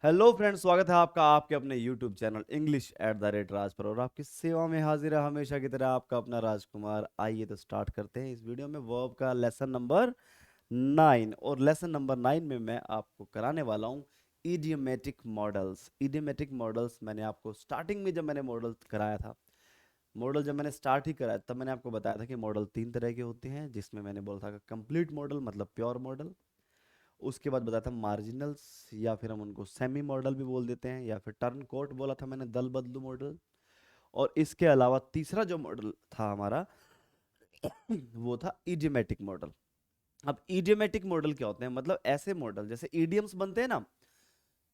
Hello friends, स्वागत है आपका आपके अपने YouTube channel English at the rate Raj पर। और आपकी सेवा में हाजिर है हमेशा की तरह आपका अपना राजकुमार। आइए तो स्टार्ट करते हैं इस वीडियो में वर्ब का लेसन नंबर 9। और लेसन नंबर 9 में मैं आपको कराने वाला हूँ इडियोमेटिक मॉडल्स। इडियोमेटिक मॉडल्स मैंने आपको स्टार्टिंग में जब मैंने मॉडल कराया था, मॉडल जब मैंने स्टार्ट ही कराया तब मैंने आपको बताया था कि मॉडल 3 तरह के होते हैं, जिसमें मैंने बोला था कंप्लीट मॉडल मतलब प्योर मॉडल। उसके बाद बताया था मार्जिनल्स, या फिर हम उनको सेमी मॉडल भी बोल देते हैं, या फिर टर्न कोट बोला था मैंने, दल बदलू मॉडल। और इसके अलावा तीसरा जो मॉडल था हमारा वो था इडियोमेटिक मॉडल। अब इडियोमेटिक मॉडल क्या होते हैं? मतलब ऐसे मॉडल जैसे ईडियम्स बनते हैं ना।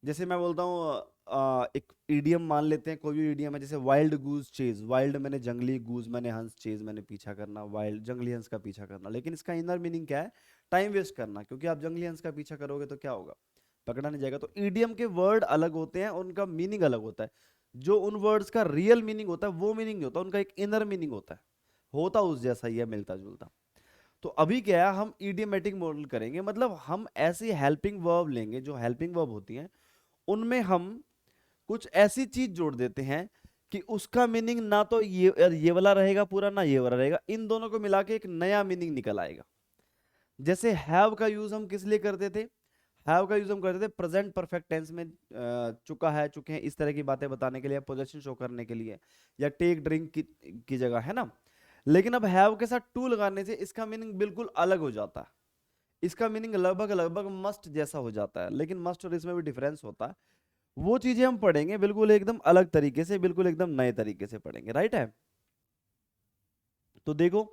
जैसे मैं बोलता हूँ एक ईडियम मान लेते हैं, कोई भी ईडियम है, जैसे वाइल्ड गूज चेज। वाइल्ड मैंने जंगली, गूज मैंने हंस, चेज मैंने पीछा करना, वाइल्ड जंगली हंस का पीछा करना। लेकिन इसका इनर मीनिंग क्या है? टाइम वेस्ट करना, क्योंकि आप जंगली हंस का पीछा करोगे तो क्या होगा? पकड़ा नहीं जाएगा। तो ईडियम के वर्ड अलग होते हैं, उनका मीनिंग अलग होता है। जो उन वर्ड्स का रियल मीनिंग होता है वो मीनिंग नहीं होता, उनका एक इनर मीनिंग होता उस जैसा ही है, मिलता जुलता। तो अभी क्या है, हम इडियोमेटिक मॉडल करेंगे। मतलब हम ऐसी हेल्पिंग वर्ब लेंगे, जो हेल्पिंग वर्ब होती हैं उनमें हम कुछ ऐसी चीज जोड़ देते हैं कि उसका मीनिंग ना तो ये वाला रहेगा पूरा, ना ये वाला रहेगा, इन दोनों को मिला के एक नया मीनिंग निकल आएगा। जैसे हैव का यूज हम किस लिए करते थे? हैव का यूज हम करते थे प्रेजेंट परफेक्ट टेंस में, चुका है, चुके हैं, इस तरह की बातें बताने के लिए, पोजेशन शो करने के लिए, या टेक ड्रिंक की जगह, है ना। लेकिन अब हैव के साथ टू लगाने से इसका मीनिंग बिल्कुल अलग हो जाता है। इसका मीनिंग लगभग लगभग मस्ट जैसा हो जाता है, लेकिन मस्ट और इसमें भी डिफरेंस होता है। वो चीजें हम पढ़ेंगे बिल्कुल एकदम अलग तरीके से, बिल्कुल एकदम नए तरीके से पढ़ेंगे, राइट है। तो देखो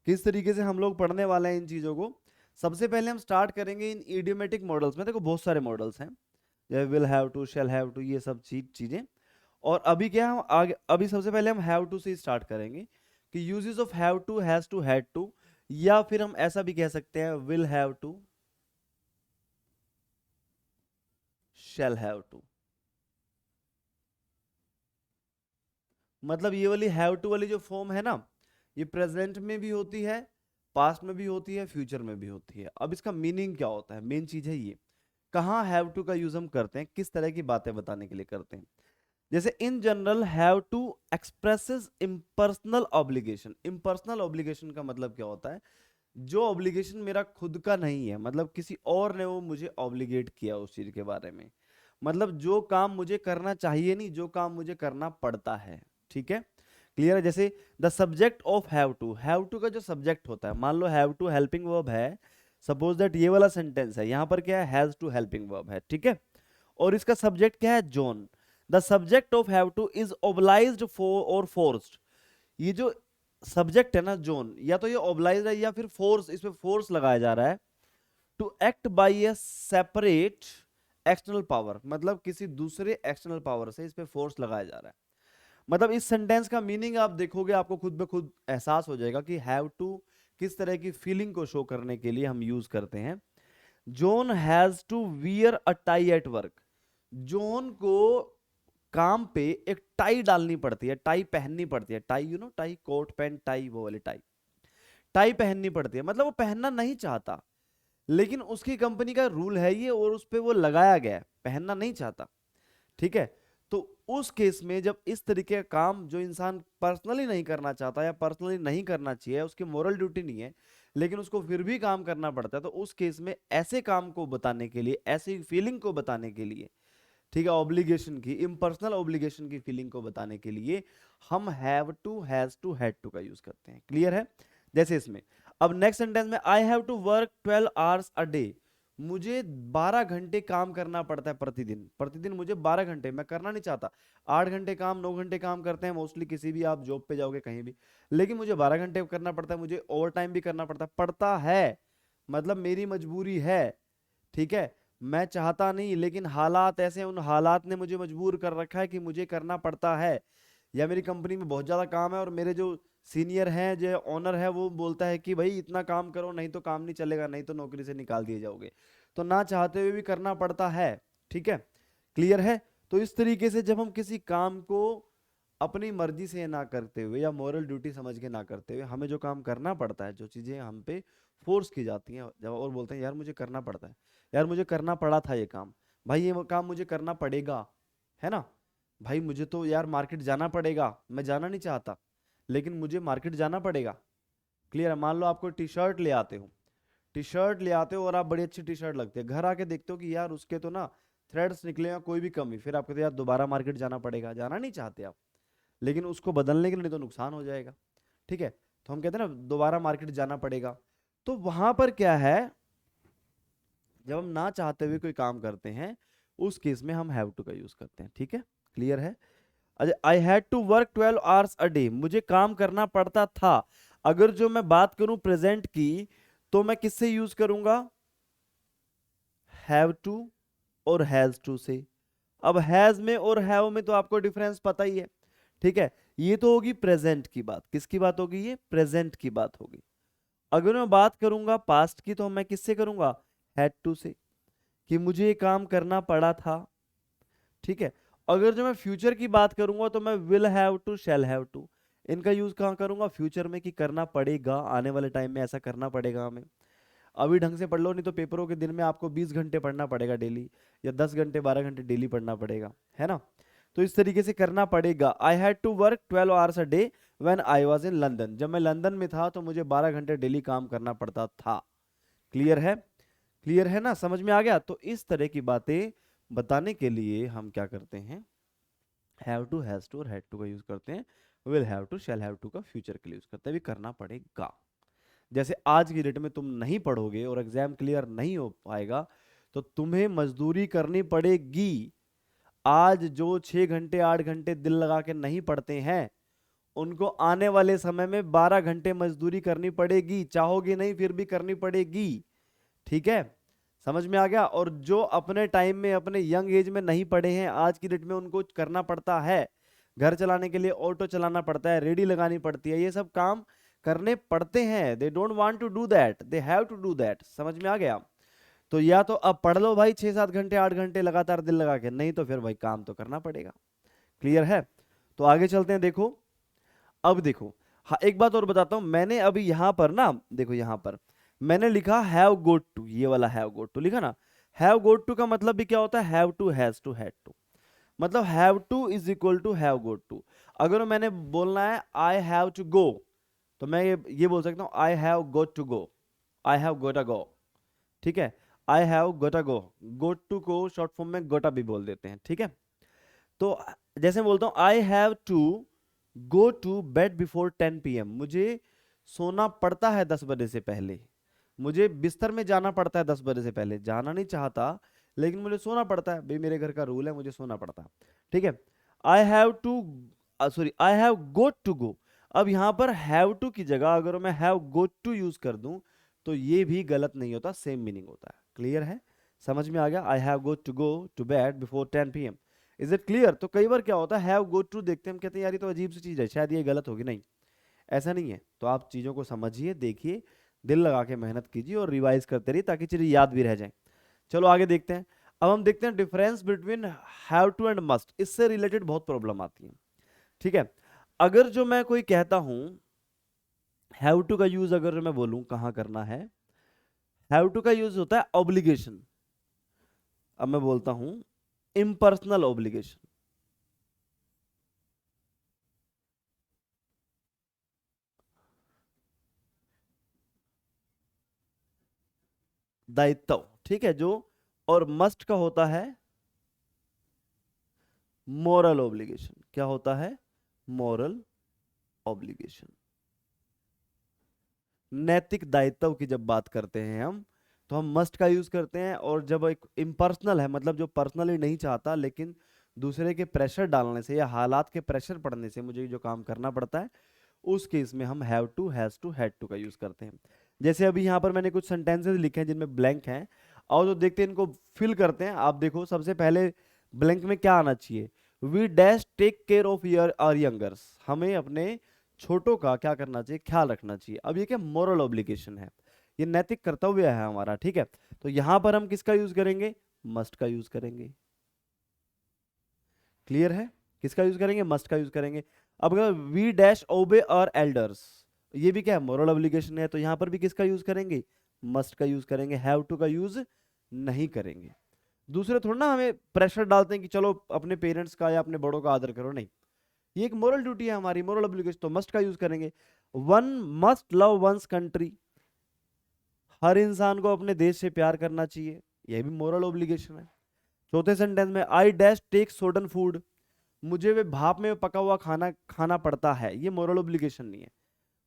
किस तरीके से हम लोग पढ़ने वाले हैं इन चीजों को। सबसे पहले हम स्टार्ट करेंगे इन इडियोमेटिक मॉडल्स में। देखो बहुत सारे मॉडल्स हैं, जैसे will have to, shall have to, ये सब चीजें। और अभी क्या हम आगे, अभी सबसे पहले हम हैव टू से स्टार्ट करेंगे कि uses of have to, has to, had to, या फिर हम ऐसा भी कह सकते हैं will have to, shall have to. मतलब ये वाली हैव टू वाली जो फॉर्म है ना, ये प्रेजेंट में भी होती है, पास्ट में भी होती है, फ्यूचर में भी होती है। अब इसका मीनिंग क्या होता है, मेन चीज है ये। कहाँ हैव टू का यूज हम करते हैं, किस तरह की बातें बताने के लिए करते हैं? जैसे in general have to expresses impersonal obligation. Impersonal obligation का मतलब क्या होता है? जो ऑब्लिगेशन मेरा खुद का नहीं है, मतलब किसी और ने वो मुझे ऑब्लिगेट किया उस चीज के बारे में। मतलब जो काम मुझे करना चाहिए नहीं, जो काम मुझे करना पड़ता है। ठीक है, क्लियर है। जैसे the subject of have to का जो सब्जेक्ट होता है, मान लो हैव टू हेल्पिंग वर्ब है, सपोज दैट ये वाला सेंटेंस है, यहां पर क्या है, हैज टू हेल्पिंग वर्ब है, ठीक है। और इसका सब्जेक्ट क्या है, John. The subject of have to is obliged for और फोर्स्ड। ये जो सब्जेक्ट है ना जोन, या तो ये ओब्लाइज है या फिर फोर्स, इसमें फोर्स लगाया जा रहा है। To act by a separate external power, मतलब किसी दूसरे एक्सटर्नल पावर से इस पे फोर्स लगाया जा रहा है। मतलब इस सेंटेंस का मीनिंग आप देखोगे, आपको खुद ब खुद एहसास हो जाएगा कि हैव टू किस तरह की फीलिंग को शो करने के लिए हम यूज करते हैं। John has to wear a tie at work. John को काम पे एक टाई डालनी पड़ती है, टाई पहननी पड़ती है। Tie, tie, coat pant tie, वो वाली टाई, टाई पहननी पड़ती है। मतलब वो पहनना नहीं चाहता, लेकिन उसकी कंपनी का रूल है ये, और उस पे वो लगाया गया है, पहनना नहीं चाहता। ठीक है। तो उस केस में जब इस तरीके का काम जो इंसान पर्सनली नहीं करना चाहता या पर्सनली नहीं करना चाहिए, उसकी मोरल ड्यूटी नहीं है, लेकिन उसको फिर भी काम करना पड़ता है, तो उस केस में ऐसे काम को बताने के लिए, ऐसी फीलिंग को बताने के लिए, ठीक है, ऑब्लिगेशन की, इम्पर्सनल ऑब्लिगेशन की फीलिंग को बताने के लिए हम have to, has to, had to का यूज करते हैं। क्लियर है? जैसे इसमें अब नेक्स्ट सेंटेंस में I have to work 12 hours a day. मुझे 12 घंटे काम करना पड़ता है प्रतिदिन। प्रतिदिन मुझे 12 घंटे, मैं करना नहीं चाहता। 8 घंटे काम, 9 घंटे काम करते हैं मोस्टली, किसी भी आप जॉब पे जाओगे कहीं भी। लेकिन मुझे 12 घंटे करना पड़ता है, मुझे ओवर टाइम भी करना पड़ता है। मतलब मेरी मजबूरी है। ठीक है, मैं चाहता नहीं, लेकिन हालात ऐसे हैं, उन हालात ने मुझे मजबूर कर रखा है कि मुझे करना पड़ता है। या मेरी कंपनी में बहुत ज़्यादा काम है और मेरे जो सीनियर हैं, जो ओनर है, वो बोलता है कि भाई इतना काम करो, नहीं तो काम नहीं चलेगा, नहीं तो नौकरी से निकाल दिए जाओगे। तो ना चाहते हुए भी करना पड़ता है। ठीक है, क्लियर है। तो इस तरीके से जब हम किसी काम को अपनी मर्जी से ना करते हुए या मॉरल ड्यूटी समझ के ना करते हुए, हमें जो काम करना पड़ता है, जो चीज़ें हम पे फोर्स की जाती हैं, जब और बोलते हैं यार मुझे करना पड़ता है, यार मुझे करना पड़ा था ये काम, भाई ये काम मुझे करना पड़ेगा, है ना। भाई मुझे तो यार मार्केट जाना पड़ेगा, मैं जाना नहीं चाहता लेकिन मुझे मार्केट जाना पड़ेगा। क्लियर है। मान लो आपको टी शर्ट ले आते हो, टी शर्ट ले आते हो और आप बड़ी अच्छी टी शर्ट लगती है, घर आके देखते हो कि यार उसके तो ना थ्रेड्स निकले या कोई भी कमी, फिर आप कहते हो यार दोबारा मार्केट जाना पड़ेगा, जाना नहीं चाहते आप, लेकिन उसको बदलने के लिए नहीं तो नुकसान हो जाएगा। ठीक है, तो हम कहते हैं ना दोबारा मार्केट जाना पड़ेगा। तो वहां पर क्या है, जब हम ना चाहते हुए कोई काम करते हैं उस केस में हम हैव टू का यूज करते हैं। ठीक है, क्लियर है। I had to work 12 hours a day, मुझे काम करना पड़ता था। अगर जो मैं बात करूं प्रेजेंट की तो मैं किससे यूज करूंगा, हैव टू और हैज टू से। अब हैज में और हैव में तो आपको डिफरेंस पता ही है। ठीक है, ये तो होगी प्रेजेंट की बात, किसकी बात होगी, ये प्रेजेंट की बात होगी। अगर मैं बात करूंगा पास्ट की तो मैं किससे करूंगा, हैड टू से, कि मुझे ये काम करना पड़ा था। ठीक है, अगर जो मैं फ्यूचर की बात करूंगा तो मैं will have to, shall have to, इनका यूज कहां करूंगा, फ्यूचर में, कि करना पड़ेगा, आने वाले टाइम में ऐसा करना पड़ेगा हमें। अभी ढंग से पढ़ लो, नहीं तो पेपरों के दिन में आपको 20 घंटे पढ़ना पड़ेगा डेली, या 10 घंटे 12 घंटे डेली पढ़ना पड़ेगा, है ना। तो इस तरीके से करना पड़ेगा। I had to work 12 hours a day when I was in London, जब मैं लंदन में था तो मुझे 12 घंटे डेली काम करना पड़ता था। क्लियर है, क्लियर है ना, समझ में आ गया। तो इस तरह की बातें बताने के लिए हम क्या करते हैं, हैव टू, हैज टू और हैड टू का यूज करते हैं। Will have to, shall have to का फ्यूचर के लिए यूज करते हैं, भी करना पड़ेगा। जैसे आज की डेट में तुम नहीं पढ़ोगे और एग्जाम क्लियर नहीं हो पाएगा तो तुम्हें मजदूरी करनी पड़ेगी। आज जो 6 घंटे 8 घंटे दिल लगा के नहीं पढ़ते हैं उनको आने वाले समय में 12 घंटे मजदूरी करनी पड़ेगी, चाहोगे नहीं फिर भी करनी पड़ेगी। ठीक है, समझ में आ गया। और जो अपने टाइम में अपने यंग एज में नहीं पढ़े हैं आज की डेट में उनको करना पड़ता है, घर चलाने के लिए ऑटो चलाना पड़ता है, रेडी लगानी पड़ती है, ये सब काम करने पड़ते हैं। They don't want to do that, they have to do that. समझ में आ गया। तो या तो अब पढ़ लो भाई 6 7 घंटे 8 घंटे लगातार दिल लगा के, नहीं तो फिर भाई काम तो करना पड़ेगा। क्लियर है। तो आगे चलते हैं। देखो अब देखो, हाँ एक बात और बताता हूं, मैंने अभी यहां पर ना देखो, यहां पर मैंने लिखा हैव गोट टू, ये वाला हैव गोट टू लिखा ना। हैव गोट टू का मतलब भी क्या होता है, have to, has to, had to. मतलब have to is equal to have got to. अगर मैंने बोलना है आई हैव टू गो तो मैं ये बोल सकता हूँ I have got to go, I have got a go. ठीक है, I have got a go, got to को शॉर्ट फॉर्म में गोटा भी बोल देते हैं। ठीक है, तो जैसे बोलता हूँ I have to go to bed before 10 PM, मुझे सोना पड़ता है 10 बजे से पहले, मुझे बिस्तर में जाना पड़ता है 10 बजे से पहले, जाना नहीं चाहता लेकिन मुझे सोना पड़ता है, भाई मेरे घर का रूल है, मुझे सोना पड़ता है। ठीक है, I have to, sorry I have got to go. अब यहां पर हैव टू की जगह अगर मैं हैव गोट टू यूज कर दूं तो ये भी गलत नहीं होता, सेम मीनिंग होता है। क्लियर है, समझ में आ गया। I have got to go to bed before 10 PM, is it clear. तो कई बार क्या होता है हैव गोट टू देखते हैं हम कहते हैं यार ये तो अजीब सी चीज है, शायद ये गलत होगी, नहीं ऐसा नहीं है। तो आप चीजों को समझिए, देखिए, दिल लगा के मेहनत कीजिए और रिवाइज करते रहिए ताकि चीजें याद भी रह जाएं। चलो आगे देखते हैं। अब हम देखते हैं difference between have to and must, इससे रिलेटेड बहुत प्रॉब्लम आती है। ठीक है, अगर जो मैं कोई कहता हूं हैव टू का यूज अगर मैं बोलूं कहां करना है, हैव टू का यूज होता है ऑब्लिगेशन। अब मैं बोलता हूं इम्पर्सनल ऑब्लिगेशन, दायित्व। ठीक है, जो, और मस्ट का होता है मोरल ऑब्लिगेशन। क्या होता है, मोरल ऑब्लिगेशन। नैतिक दायित्व की जब बात करते हैं हम तो हम मस्ट का यूज करते हैं, और जब एक इम्पर्सनल है मतलब जो पर्सनली नहीं चाहता लेकिन दूसरे के प्रेशर डालने से या हालात के प्रेशर पड़ने से मुझे जो काम करना पड़ता है उस केस में हम have to, has to, had to का यूज करते हैं। जैसे अभी यहाँ पर मैंने कुछ सेंटेंसेस लिखे हैं जिनमें ब्लैंक हैं, और जो देखते हैं इनको फिल करते हैं। आप देखो सबसे पहले ब्लैंक में क्या आना चाहिए, we dash take care of your our youngers, हमें अपने छोटों का क्या करना चाहिए, ख्याल रखना चाहिए। अब ये क्या मोरल ऑब्लिगेशन है, ये नैतिक कर्तव्य है हमारा। ठीक है, तो यहां पर हम किसका यूज करेंगे, मस्ट का यूज करेंगे। क्लियर है, किसका यूज करेंगे, मस्ट का यूज करेंगे। अब अगर वी डैश ओबे और एल्डर्स, ये भी क्या है, मोरल ऑब्लिगेशन है, तो यहां पर भी किसका यूज करेंगे, मस्ट का यूज करेंगे, हैव टू का यूज नहीं करेंगे। दूसरे थोड़ा ना हमें प्रेशर डालते हैं कि चलो अपने पेरेंट्स का या अपने बड़ों का आदर करो, नहीं, ये एक मोरल ड्यूटी है हमारी, मोरल ऑब्लिगेशन, तो मस्ट का यूज करेंगे। One must love one's country, हर इंसान को अपने देश से प्यार करना चाहिए, यह भी मोरल ऑब्लिगेशन है। चौथे सेंटेंस में आई डैश टेक सोडन फूड, मुझे वे भाप में पका हुआ खाना खाना पड़ता है, ये मोरल ऑब्लिगेशन नहीं है।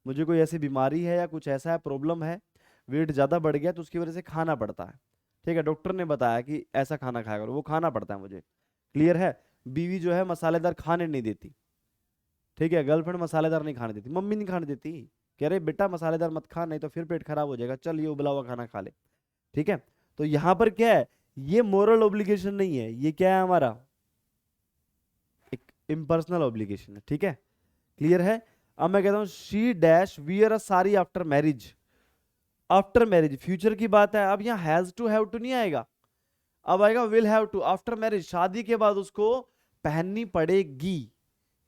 मुझे कोई ऐसी बीमारी है या कुछ ऐसा है, प्रॉब्लम है, वेट ज्यादा बढ़ गया तो उसकी वजह से खाना पड़ता है, ठीक है, डॉक्टर ने बताया कि ऐसा खाना खाया करो, वो खाना पड़ता है मुझे, क्लियर है। बीवी जो है मसालेदार खाने नहीं देती, ठीक है, गर्लफ्रेंड मसालेदार नहीं खाने देती, मम्मी नहीं खाने देती, कह रहे बेटा मसालेदार मत खा नहीं तो फिर पेट खराब हो जाएगा, चल ये उबला हुआ खाना खा ले, ठीक है। तो यहां पर क्या है, ये मोरल ऑब्लिगेशन नहीं है, ये क्या है हमारा एक इम्पर्सनल ऑब्लिगेशन है, ठीक है, क्लियर है। अब मैं कहता हूं she dash wear a sari after marriage, after marriage future की बात है, अब यहाँ हैज टू हैव टू नहीं आएगा, अब आएगा will have to, after marriage शादी के बाद उसको पहननी पड़ेगी,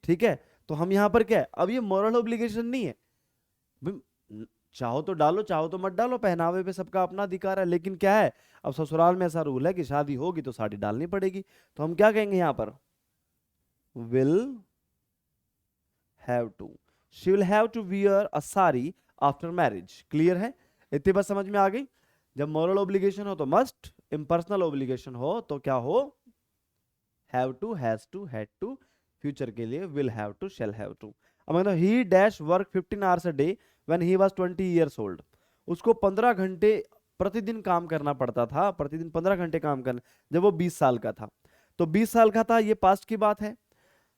ठीक है। तो हम यहां पर क्या है, अब ये मोरल ऑब्लिगेशन नहीं है, चाहो तो डालो चाहो तो मत डालो, पहनावे पे सबका अपना अधिकार है, लेकिन क्या है, अब ससुराल में ऐसा रूल है कि शादी होगी तो साड़ी डालनी पड़ेगी, तो हम क्या कहेंगे यहां पर, will have to, she will have to wear a sari after marriage, clear है, इतनी बात समझ में आ गई। जब मोरल ऑब्लिगेशन हो तो मस्ट, इम्पर्सनल ऑब्लिगेशन हो तो क्या हो, have to, has to, had to, future के लिए will have to, shall have to. अब मतलब he dash work 15 hours a day when he was 20 years old, उसको 15 घंटे प्रतिदिन काम करना पड़ता था, प्रतिदिन 15 घंटे काम करना, जब वो 20 साल का था, तो 20 साल का था, ये पास्ट की बात है,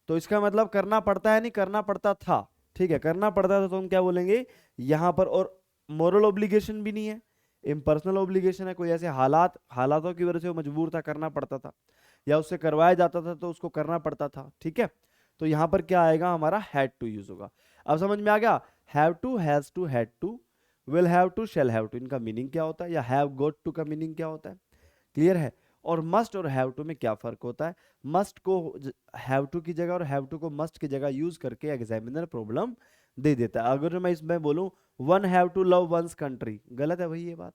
तो इसका मतलब करना पड़ता है नहीं, करना पड़ता था, ठीक है, करना पड़ता था तो हम क्या बोलेंगे यहां पर, और मोरल ऑब्लिगेशन भी नहीं है, इम्पर्सनल ऑब्लिगेशन है, कोई ऐसे हालातों की वजह से वो मजबूर था, करना पड़ता था, या उससे करवाया जाता था तो उसको करना पड़ता था, ठीक है। तो यहां पर क्या आएगा हमारा, हैड टू यूज होगा। अब समझ में आ गया, have to, has to, had to, will have to, shall have to, इनका मीनिंग क्या होता है, या हैव गोट टू का मीनिंग क्या होता है, क्लियर है। और मस्ट और हैव टू में क्या फर्क होता है, मस्ट को हैव टू की जगह और हैव टू को मस्ट की जगह यूज करके एग्जामिनर प्रॉब्लम दे देता है। अगर मैं इसमें बोलूं one have to love one's country, गलत है भाई ये बात,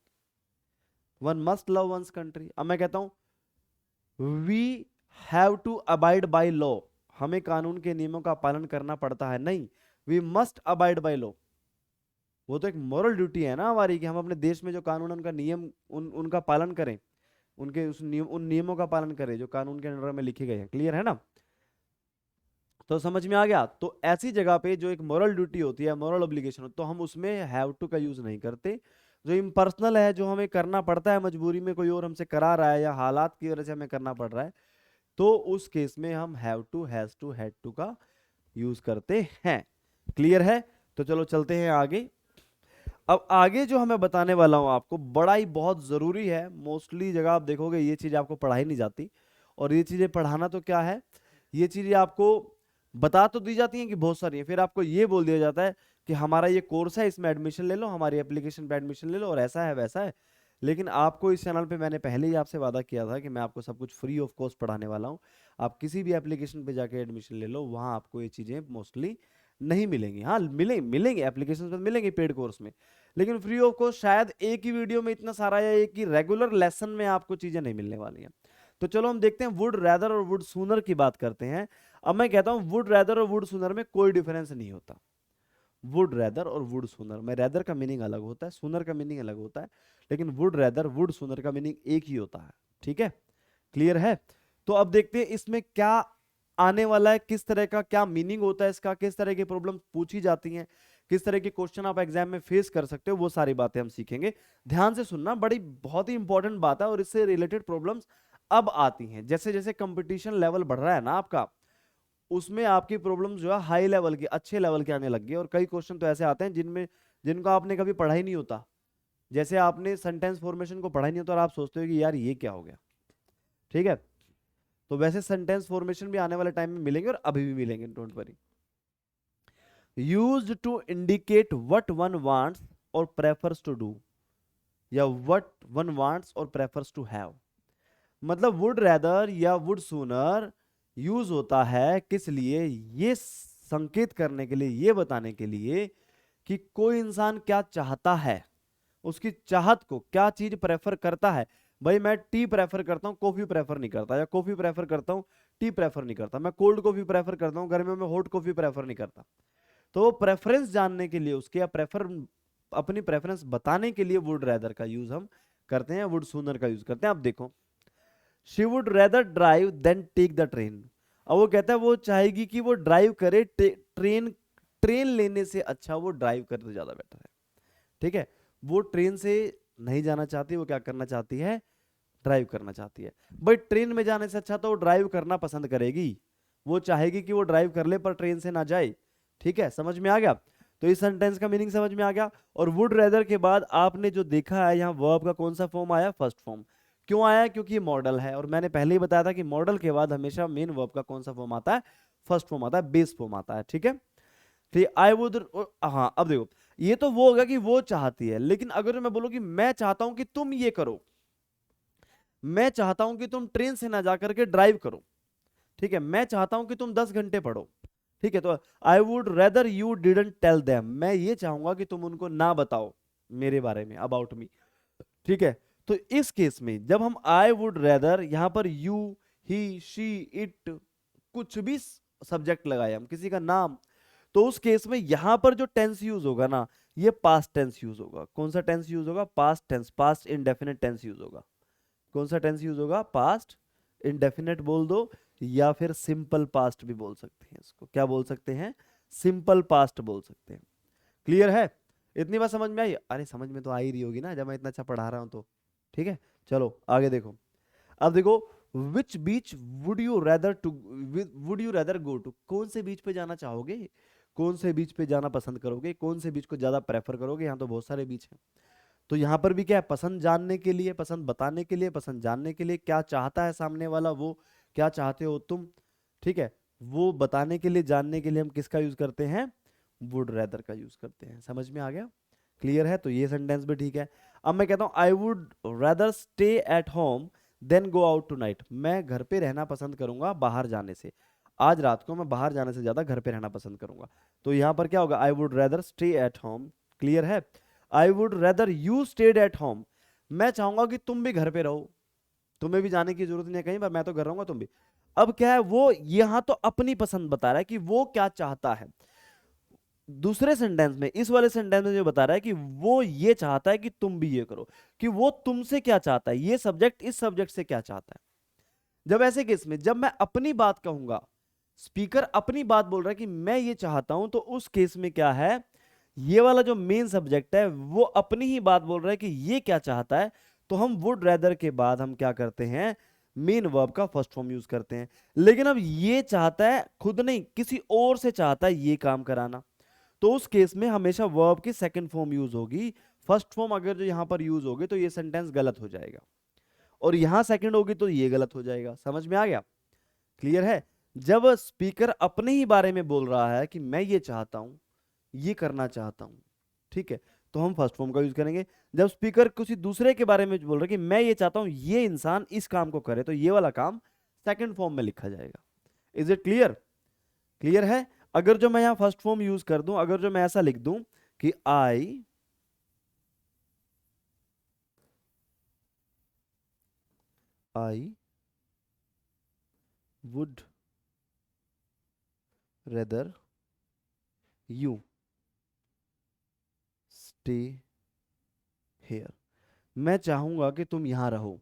one must love one's country. अब मैं कहता हूं we have to abide by law, हमें कानून के नियमों का पालन करना पड़ता है, नहीं, we must abide by law, वो तो एक मोरल ड्यूटी है ना हमारी कि हम अपने देश में जो कानून उनका नियम उनका पालन करें, उनके उन नियमों का पालन करें जो कानून के अंडर में लिखे गए हैं, क्लियर है ना। तो समझ में आ गया, तो ऐसी जगह पे जो एक मोरल ड्यूटी होती है, मोरल ऑब्लिगेशन, तो हम उसमें हैव टू का यूज नहीं करते। जो इम्पर्सनल है, जो हमें करना पड़ता है मजबूरी में, कोई और हमसे करा रहा है या हालात की वजह से हमें करना पड़ रहा है, तो उस केस में हम have to, has to, had to का यूज करते हैं, क्लियर है। तो चलो चलते हैं आगे। अब आगे जो हमें बताने वाला हूं आपको, बड़ा ही बहुत जरूरी है, मोस्टली जगह आप देखोगे ये चीज आपको पढ़ाई नहीं जाती, और ये चीजें पढ़ाना तो क्या है, ये चीजें आपको बता तो दी जाती हैं कि बहुत सारी है, फिर आपको ये बोल दिया जाता है कि हमारा ये कोर्स है, इसमें एडमिशन ले लो, हमारी एप्लीकेशन पे एडमिशन ले लो, और ऐसा है वैसा है। लेकिन आपको इस चैनल पे मैंने पहले ही आपसे वादा किया था कि मैं आपको सब कुछ फ्री ऑफ कॉस्ट पढ़ाने वाला हूँ, आप किसी भी एप्लीकेशन पे जाके एडमिशन ले लो, वहाँ आपको ये चीज़ें मोस्टली नहीं मिलेंगी, हाँ मिलेंगे एप्लीकेशन पे मिलेंगे पेड कोर्स में, लेकिन फ्री ऑफ कॉस्ट शायद एक ही वीडियो में इतना सारा, या एक ही रेगुलर लेसन में आपको चीज़ें नहीं मिलने वाली हैं। तो चलो हम देखते हैं, वुड रैदर और वुड सूनर की बात करते हैं। अब मैं कहता हूं वुड रैदर और वुड सूनर में कोई डिफरेंस नहीं होता, वुड रैदर और वुड सूनर में रैदर का मीनिंग अलग होता है, सूनर का मीनिंग अलग होता है, लेकिन वुड रैदर वुड सूनर का मीनिंग एक ही होता है, ठीक है, क्लियर है। तो अब देखते हैं इसमें क्या आने वाला है, किस तरह का क्या मीनिंग होता है इसका, किस तरह की प्रॉब्लम पूछी जाती हैं, किस तरह के क्वेश्चन आप एग्जाम में फेस कर सकते हो, वो सारी बातें हम सीखेंगे। ध्यान से सुनना, बड़ी बहुत ही इंपॉर्टेंट बात है, और इससे रिलेटेड प्रॉब्लम्स अब आती हैं, जैसे जैसे कंपटीशन लेवल बढ़ रहा है ना आपका, उसमें आपकी प्रॉब्लम जो है हाई लेवल की, अच्छे लेवल के आने लग गई, और कई क्वेश्चन तो ऐसे आते हैं जिनको आपने कभी पढ़ा ही नहीं होता, जैसे आपने सेंटेंस फॉर्मेशन को पढ़ा ही नहीं होता और आप सोचते हो कि यार ये क्या हो गया, ठीक है। तो वैसे सेंटेंस फॉर्मेशन भी आने वाले टाइम में मिलेंगे, और अभी भी मिलेंगे, don't worry. Used to indicate what one wants और प्रेफर्स टू डू, या व्हाट वन वांट्स और प्रेफर्स टू हैव, मतलब वुड रैदर या वुड सूनर यूज होता है किस लिए, ये संकेत करने के लिए, ये बताने के लिए कि कोई इंसान क्या चाहता है, उसकी चाहत को क्या चीज प्रेफर करता है, भाई मैं टी प्रेफर करता हूँ, कॉफी प्रेफर नहीं करता, या कॉफी प्रेफर करता हूँ, टी प्रेफर नहीं करता, मैं कोल्ड कॉफी प्रेफर करता हूँ, गर्मियों में हॉट कॉफी प्रेफर नहीं करता। तो वो प्रेफरेंस जानने के लिए उसके, या प्रेफर अपनी प्रेफरेंस बताने के लिए वुड रेदर का यूज हम करते हैं, वुड सूनर का यूज करते हैं। अब देखो, she would rather drive than take the train. अब वो कहता है वो चाहेगी कि वो ड्राइव करे, ट्रेन ट्रेन लेने से अच्छा वो ड्राइव करे तो ज्यादा बेटर है। ठीक है, वो ट्रेन से नहीं जाना चाहती, वो क्या करना चाहती है, ड्राइव करना चाहती है। बट ट्रेन में जाने से अच्छा तो वो ड्राइव करना पसंद करेगी, वो चाहेगी कि वो ड्राइव कर ले पर ट्रेन से ना जाए। ठीक है, समझ में आ गया? तो इस सेंटेंस का मीनिंग समझ में आ गया। और वुड रेदर के बाद आपने जो देखा है यहाँ वर्ब का कौन सा फॉर्म आया, फर्स्ट फॉर्म। क्यों आया? क्योंकि ये मॉडल है, और मैंने पहले ही बताया था कि मॉडल के बाद हमेशा मेन वर्ब का कौन सा फॉर्म आता है, फर्स्ट फॉर्म आता है, बेस फॉर्म आता है। ठीक है, फिर आई वुड, हाँ अब देखो, ये तो वो होगा कि वो चाहती है, लेकिन अगर मैं बोलूं कि मैं चाहता हूं कि तुम ये करो, मैं चाहता हूं कि तुम ट्रेन से ना जाकर के ड्राइव करो, ठीक है, मैं चाहता हूं कि तुम 10 घंटे पढ़ो, ठीक है, तो I would rather you didn't tell them, मैं ये चाहूंगा कि तुम उनको ना बताओ मेरे बारे में, अबाउट मी। ठीक है, तो इस केस में जब हम आई वुड रेदर, यहां पर यू, ही, शी, इट, कुछ भी सब्जेक्ट लगाए हम, किसी का नाम, तो उस केस में यहां पर जो टेंस यूज होगा ना, ये पास्ट टेंस यूज होगा। कौन सा टेंस यूज होगा? Past tense, past indefinite tense use होगा। कौन सा टेंस यूज होगा? पास्ट इंडेफिनिट बोल दो, या फिर सिंपल पास्ट भी बोल सकते हैं इसको। क्या बोल सकते हैं? सिंपल पास्ट बोल सकते हैं। क्लियर है? इतनी बात समझ में आई? अरे समझ में तो आ ही रही होगी ना, जब मैं इतना अच्छा पढ़ा रहा हूं तो। ठीक है, चलो आगे देखो। अब देखो, which beach would you rather to, would you rather go to, कौन से बीच पे जाना चाहोगे, कौन से बीच पे जाना पसंद करोगे, कौन से बीच को ज्यादा प्रेफर करोगे? यहाँ तो बहुत सारे बीच हैं। तो यहाँ पर भी क्या है, पसंद जानने के लिए, पसंद बताने के लिए, पसंद जानने के लिए, क्या चाहता है सामने वाला, वो क्या चाहते हो तुम, ठीक है, वो बताने के लिए, जानने के लिए हम किसका यूज करते हैं? वुड रेदर का यूज करते हैं। समझ में आ गया? क्लियर है? तो ये सेंटेंस भी ठीक है। अब मैं कहता हूं I would rather stay at home than go out tonight, मैं घर पे रहना पसंद करूंगा बाहर जाने से, आज रात को मैं बाहर जाने से ज्यादा घर पे रहना पसंद करूंगा। तो यहां पर क्या होगा? I would rather stay at home. Clear है? I would rather you stayed at home, मैं चाहूंगा कि तुम भी घर पे रहो, तुम्हें भी जाने की जरूरत नहीं है कहीं पर, मैं तो घर रहूंगा, तुम भी। अब क्या है, वो यहां तो अपनी पसंद बता रहा है कि वो क्या चाहता है। दूसरे सेंटेंस में, इस वाले सेंटेंस में जो बता रहा है कि वो ये चाहता है कि तुम भी ये करो, कि वो तुमसे क्या चाहता है, ये सब्जेक्ट इस सब्जेक्ट से क्या चाहता है। जब ऐसे केस में जब मैं अपनी बात कहूंगा, स्पीकर अपनी बात बोल रहा है कि मैं ये चाहता हूं, तो उस केस में क्या है, ये वाला जो मेन सब्जेक्ट है वो अपनी ही बात बोल रहा है कि ये क्या चाहता है। तो हम वुड रेदर के बाद हम क्या करते हैं? मेन वर्ब का फर्स्ट फॉर्म यूज करते हैं। लेकिन अब ये चाहता है, खुद नहीं, किसी और से चाहता है ये काम कराना, तो उस केस में हमेशा वर्ब की सेकंड फॉर्म यूज होगी। फर्स्ट फॉर्म अगर जो यहां पर यूज होगी तो ये सेंटेंस गलत हो जाएगा, और यहां सेकंड होगी तो ये गलत हो जाएगा। समझ में आ गया? क्लियर है? जब स्पीकर अपने ही बारे में बोल रहा है कि मैं ये चाहता हूं, ये करना चाहता हूं, ठीक है, तो हम फर्स्ट फॉर्म का यूज करेंगे। जब स्पीकर किसी दूसरे के बारे में बोल रहा है कि मैं ये चाहता हूं ये इंसान इस काम को करे, तो ये वाला काम सेकंड फॉर्म में लिखा जाएगा। Is it clear? क्लियर है? अगर जो मैं यहां फर्स्ट फॉर्म यूज कर दूं, अगर जो मैं ऐसा लिख दूं कि आई would rather you stay here, मैं चाहूंगा कि तुम यहां रहो।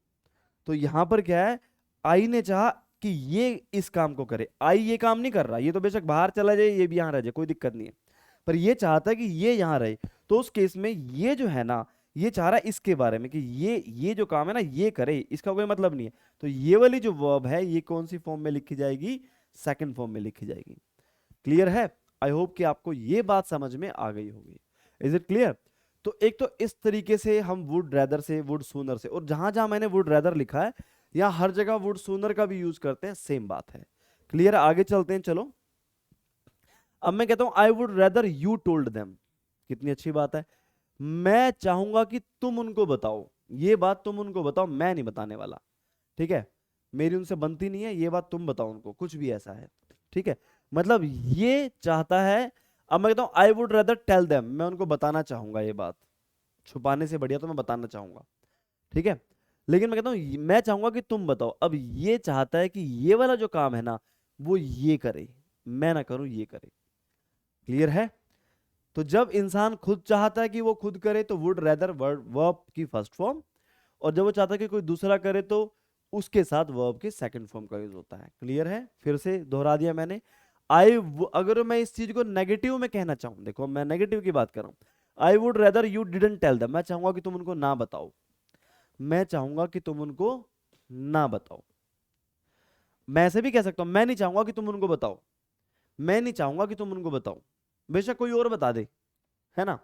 तो यहां पर क्या है, आई ने चाहा कि ये इस काम को करे, आई ये काम नहीं कर रहा, ये तो बेशक बाहर चला जाए, ये भी यहां रह जाए, कोई दिक्कत नहीं है, पर ये चाहता है कि ये यहां रहे। तो उस केस में ये जो है ना, ये चाह रहा है इसके बारे में कि ये जो काम है ना ये करे, इसका कोई मतलब नहीं है। तो ये वाली जो वर्ब है ये कौन सी फॉर्म में लिखी जाएगी? सेकंड फॉर्म में लिखी जाएगी। क्लियर है? आई होप कि आपको ये बात समझ में आ गई होगी। Is it clear? तो एक तो इस तरीके से हम वुड रेदर से, वुड सूनर से, और जहां जहां मैंने वुड रेदर लिखा है यहाँ हर जगह वुड सूनर का भी यूज करते हैं, सेम बात है। क्लियर है? आगे चलते हैं, चलो। अब मैं कहता हूं I would rather you told them, कितनी अच्छी बात है, मैं चाहूंगा कि तुम उनको बताओ, ये बात तुम उनको बताओ, मैं नहीं बताने वाला, ठीक है, मेरी उनसे बनती नहीं है, ये बात तुम बताओ उनको, कुछ भी ऐसा है, ठीक है, मतलब ये चाहता है। अब मैं कहता हूं I would rather tell them, मैं उनको बताना चाहूंगा ये बात, छुपाने से बढ़िया तो मैं बताना चाहूंगा, ठीक है। लेकिन मैं कहता हूँ मैं चाहूंगा कि तुम बताओ। अब ये चाहता है कि ये वाला जो काम है ना वो ये करे, मैं ना करूं, ये करे। क्लियर है? तो जब इंसान खुद चाहता है कि वो खुद करे तो वुड रेदर वर्ब की फर्स्ट फॉर्म, और जब वो चाहता है कि कोई दूसरा करे तो उसके साथ वर्ब के सेकंड फॉर्म का यूज होता है। क्लियर है? फिर से दोहरा दिया मैंने। अगर मैं इस चीज को नेगेटिव में कहना चाहूं, देखो मैं नेगेटिव की बात कर रहा हूं, I would rather you didn't tell them, मैं चाहूंगा कि तुम उनको ना बताओ, मैं चाहूंगा कि तुम उनको ना बताओ। मैं ऐसे भी कह सकता हूं, मैं नहीं चाहूंगा कि तुम उनको बताओ, मैं नहीं चाहूंगा कि तुम उनको बताओ, बेशक कोई और बता दे, है ना,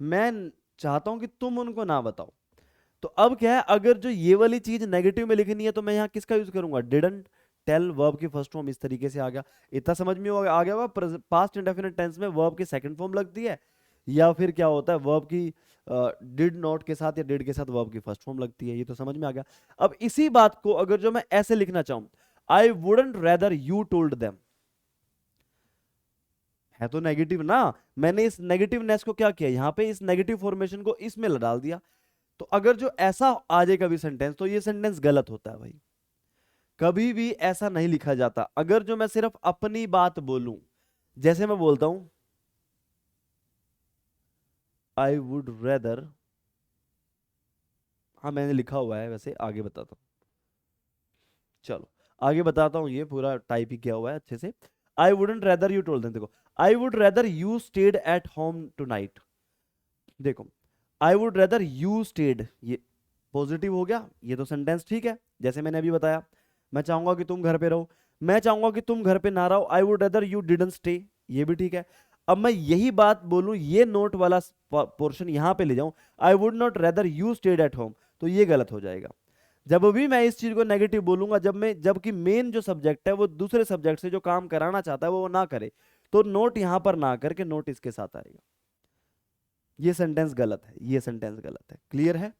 मैं चाहता हूं कि तुम उनको ना बताओ। तो अब क्या है, अगर जो ये वाली चीज नेगेटिव में लिखनी है तो मैं यहां किसका यूज करूंगा, डिडंट टेल वर्ब की फर्स्ट फॉर्म। इस तरीके से आ गया। इतना समझ में आ गया होगा पास्ट इंडेफिनिट टेंस में वर्ब की सेकंड फॉर्म लगती है, या फिर क्या होता है वर्ब की डिड नॉट के साथ या डिड के साथ वर्ब की फर्स्ट फॉर्म लगती है। ये तो समझ में आ गया। अब इसी बात को अगर जो मैं ऐसे लिखना चाहूं, आई wouldn't rather you told them, है तो नेगेटिव ना, मैंने इस नेगेटिवनेस को क्या किया, यहां पे इस नेगेटिव फॉर्मेशन को इसमें डाल दिया। तो अगर जो ऐसा आ जाए कभी सेंटेंस तो ये सेंटेंस गलत होता है भाई, कभी भी ऐसा नहीं लिखा जाता। अगर जो मैं सिर्फ अपनी बात बोलूं, जैसे मैं बोलता हूं आई वुड रेदर, हाँ मैंने लिखा हुआ है वैसे, आगे बताता हूं, चलो आगे बताता हूं, ये पूरा टाइप ही किया हुआ है अच्छे से। I wouldn't rather you told them, देखो I would rather you stayed at home tonight, देखो I would rather you stayed, ये पॉजिटिव हो गया, ये तो सेंटेंस ठीक है जैसे मैंने अभी बताया। मैं चाहूंगा कि तुम घर पे रहो, मैं चाहूंगा कि तुम घर पे ना रहो, आई would rather you didn't stay, ये भी ठीक है। अब मैं यही बात बोलूं, ये नोट वाला पोर्शन यहां पे ले जाऊं, I would not rather you stayed at home, तो ये गलत हो जाएगा। जब भी मैं इस चीज को नेगेटिव बोलूंगा, जबकि मेन जो सब्जेक्ट है वो दूसरे सब्जेक्ट से जो काम कराना चाहता है वो ना करे, तो नोट यहां पर ना करके नोट इसके साथ आएगा। ये सेंटेंस गलत है, ये सेंटेंस गलत है। क्लियर है?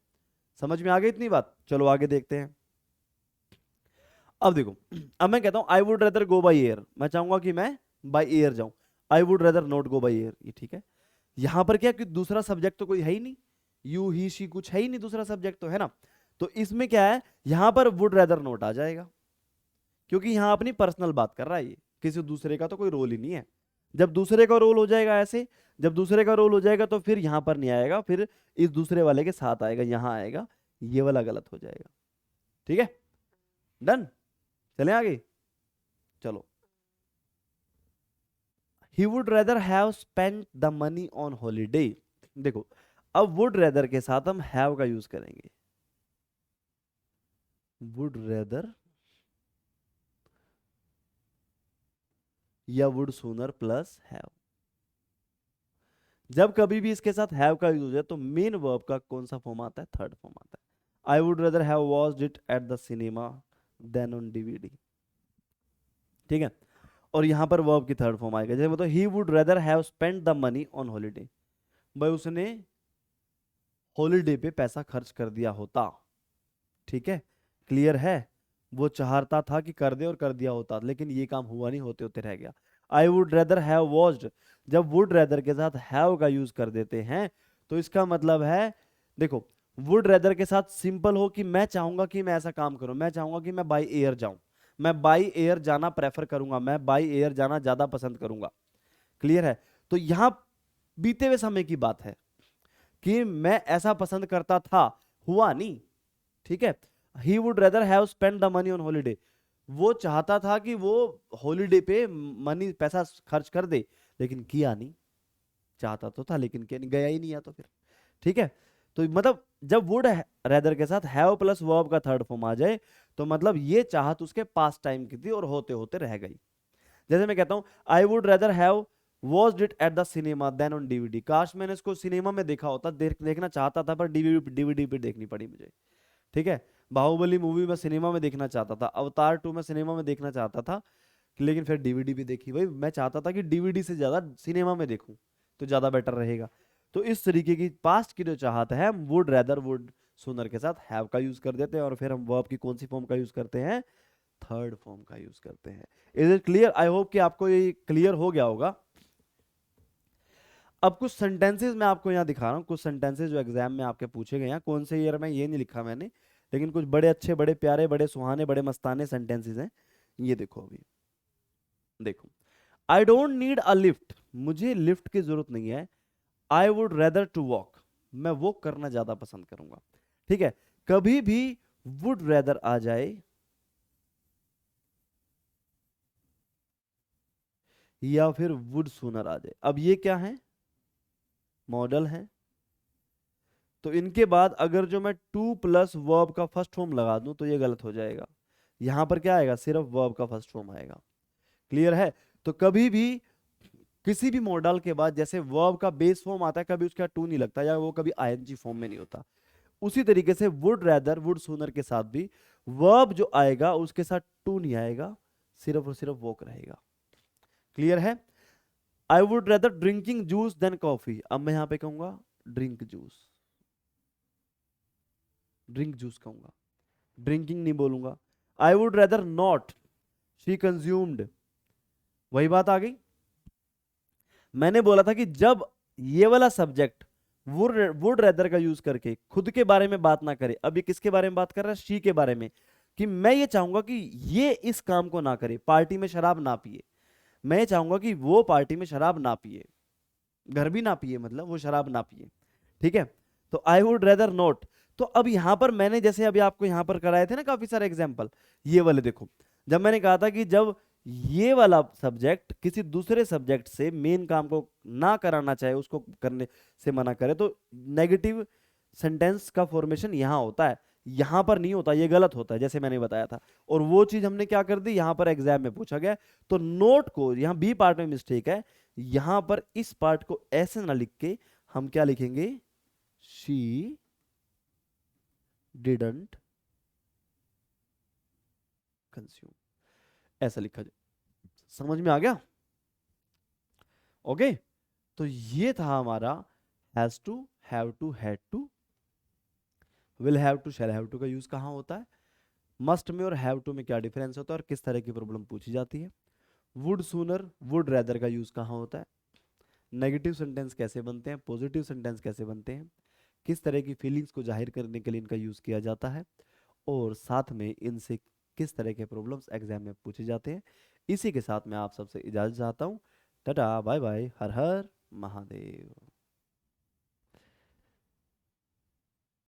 समझ में आ गई इतनी बात? चलो आगे देखते हैं। अब देखो, अब मैं कहता हूं I would rather go by air, मैं चाहूंगा कि मैं बाई एयर जाऊं, आई would rather not go by air, ये ठीक है। यहां पर क्या कि दूसरा सब्जेक्ट तो कोई है ही नहीं, यू ही शी कुछ है ही नहीं, दूसरा सब्जेक्ट तो है ना, तो इसमें क्या है, यहां पर वुड रेदर नॉट आ जाएगा, क्योंकि यहां अपनी पर्सनल बात कर रहा है, ये किसी दूसरे का तो कोई रोल ही नहीं है। जब दूसरे का रोल हो जाएगा ऐसे, जब दूसरे का रोल हो जाएगा तो फिर यहां पर नहीं आएगा, फिर इस दूसरे वाले के साथ आएगा, यहां आएगा, ये वाला गलत हो जाएगा। ठीक है, डन, चलें आगे। चलो, he would rather have spent the money on holiday, देखो अब वुड रेदर के साथ हम हैव का यूज करेंगे, वुड रेदर या वुड सूनर प्लस हैव। जब कभी भी इसके साथ हैव का यूज है तो मेन वर्ब का कौन सा फॉर्म आता है, थर्ड फॉर्म आता है। I would rather have watched it at the cinema than on DVD, ठीक है। और यहां पर वर्ब की थर्ड फॉर्म आएगा, जैसे मतलब he would rather have spent the money on holiday, भाई उसने हॉलीडे पे पैसा खर्च कर दिया होता, ठीक है। क्लियर है? वो चाहता था कि कर दे और कर दिया होता, लेकिन ये काम हुआ नहीं, होते होते रह गया। आई वुड रेदर हैव वॉच्ड, जब वुड रेदर के साथ हैव का यूज कर देते हैं तो इसका मतलब है, देखो वुड रेदर के साथ सिंपल हो कि मैं चाहूंगा कि मैं ऐसा काम करूं, मैं चाहूंगा कि मैं बाई एयर जाऊं, मैं बाई एयर जाना प्रेफर करूंगा, मैं बाई एयर जाना ज्यादा पसंद करूंगा। क्लियर है? तो यहां बीते हुए समय की बात है कि मैं ऐसा पसंद करता था, हुआ नहीं, ठीक है। He would rather have spend the money on holiday, वो चाहता था कि वो हॉलीडे पे मनी पैसा खर्च कर दे, लेकिन किया नहीं, चाहता तो था लेकिन गया ही नहीं, या तो फिर, ठीक है। तो मतलब जब वुड रेदर के साथ हैव प्लस वर्ब का थर्ड फॉर्म आ जाए तो मतलब ये चाहत उसके पास टाइम की थी और होते होते रह गई। जैसे मैं कहता हूं I would rather have watched it at the cinema than on DVD, काश मैंने इसको सिनेमा में देखा होता, देखना चाहता था पर डीवीडी पे देखनी पड़ी मुझे, ठीक है। बाहुबली मूवी में सिनेमा में देखना चाहता था, अवतार 2 में सिनेमा में देखना चाहता था, लेकिन फिर डीवीडी भी देखी। भाई मैं चाहता था कि डीवीडी से ज्यादा सिनेमा में देखूं तो ज्यादा बेटर रहेगा। तो इस तरीके की पास्ट की जो चाहत है, हम वुड रेदर वुड सुनर के साथ हैव का यूज कर देते हैं, और फिर हम वर्ब की कौन सी फॉर्म का यूज करते हैं, थर्ड फॉर्म का यूज करते हैं। Is it clear? I hope कि आपको ये क्लियर हो गया होगा। अब कुछ सेंटेंसेस मैं आपको यहाँ दिखा रहा हूँ, कुछ सेंटेंसेस जो एग्जाम में आपके पूछे गए हैं, कौन से ईयर में ये नहीं लिखा मैंने, लेकिन कुछ बड़े अच्छे, बड़े प्यारे, बड़े सुहाने, बड़े मस्ताने सेंटेंसेस हैं। ये देखो अभी, देखो, I don't need a lift, मुझे लिफ्ट की जरूरत नहीं है। I would rather to walk, मैं वॉक करना ज्यादा पसंद करूंगा। ठीक है, कभी भी वुड रेदर आ जाए या फिर वुड सूनर आ जाए। अब ये क्या है, मॉडल है। तो इनके बाद अगर जो मैं टू प्लस वर्ब का फर्स्ट फॉर्म लगा दूं तो ये गलत हो जाएगा। यहां पर क्या आएगा, सिर्फ वर्ब का फर्स्ट फॉर्म आएगा। क्लियर है? तो कभी भी किसी भी मॉडल के बाद जैसे वर्ब का बेस फॉर्म आता है, कभी उसका टू नहीं लगता, या वो कभी आईएनजी फॉर्म में नहीं होता। उसी तरीके से वुड रैदर, वुड सूनर के साथ भी वर्ब जो आएगा उसके साथ टू नहीं आएगा, सिर्फ और सिर्फ वॉक रहेगा। क्लियर है? I would rather drinking juice than coffee, अब मैं यहां पे कहूंगा ड्रिंक जूस, ड्रिंक जूस कहूंगा, ड्रिंकिंग नहीं बोलूंगा। I would rather not, she consumed, वही बात आ गई। मैंने बोला था कि जब ये वाला सब्जेक्ट वुड रेदर का यूज करके खुद के बारे में बात ना करे, अब ये किसके बारे में बात कर रहा है, शी के बारे में, कि मैं ये चाहूंगा कि ये इस काम को ना करे, पार्टी में शराब ना पिए। मैं ये चाहूंगा कि वो पार्टी में शराब ना पिए, घर भी ना पिए, मतलब वो शराब ना पिए। ठीक है, तो आई वुड रेदर नॉट। तो अब यहां पर मैंने जैसे अभी आपको यहां पर कराए थे ना काफी सारे एग्जाम्पल, ये वाले देखो, जब मैंने कहा था कि जब ये वाला सब्जेक्ट किसी दूसरे सब्जेक्ट से मेन काम को ना कराना चाहे, उसको करने से मना करे, तो नेगेटिव सेंटेंस का फॉर्मेशन यहां होता है, यहां पर नहीं होता, ये गलत होता है, जैसे मैंने बताया था। और वो चीज हमने क्या कर दी, यहां पर एग्जाम में पूछा गया। तो नोट को यहां बी पार्ट में मिस्टेक है, यहां पर इस पार्ट को ऐसे ना लिख के हम क्या लिखेंगे, शी डिडंट कंज्यूम, ऐसा लिखा जाए। समझ में आ गया? ओके, तो ये था हमारा has to, have to, had to. Will have to, shall have to का यूज कहाँ होता है, मस्ट में और हैव टू में क्या डिफरेंस होता है, और किस तरह की प्रॉब्लम पूछी जाती है। वुड सूनर, वुड रेदर का यूज कहाँ होता है, नेगेटिव सेंटेंस कैसे बनते हैं, पॉजिटिव सेंटेंस कैसे बनते हैं, किस तरह की फीलिंग्स को जाहिर करने के लिए इनका यूज किया जाता है, और साथ में इनसे किस तरह के प्रॉब्लम्स एग्जाम में पूछे जाते हैं। इसी के साथ मैं आप सबसे इजाजत चाहता हूँ। टाटा, बाय बाय, हर हर महादेव।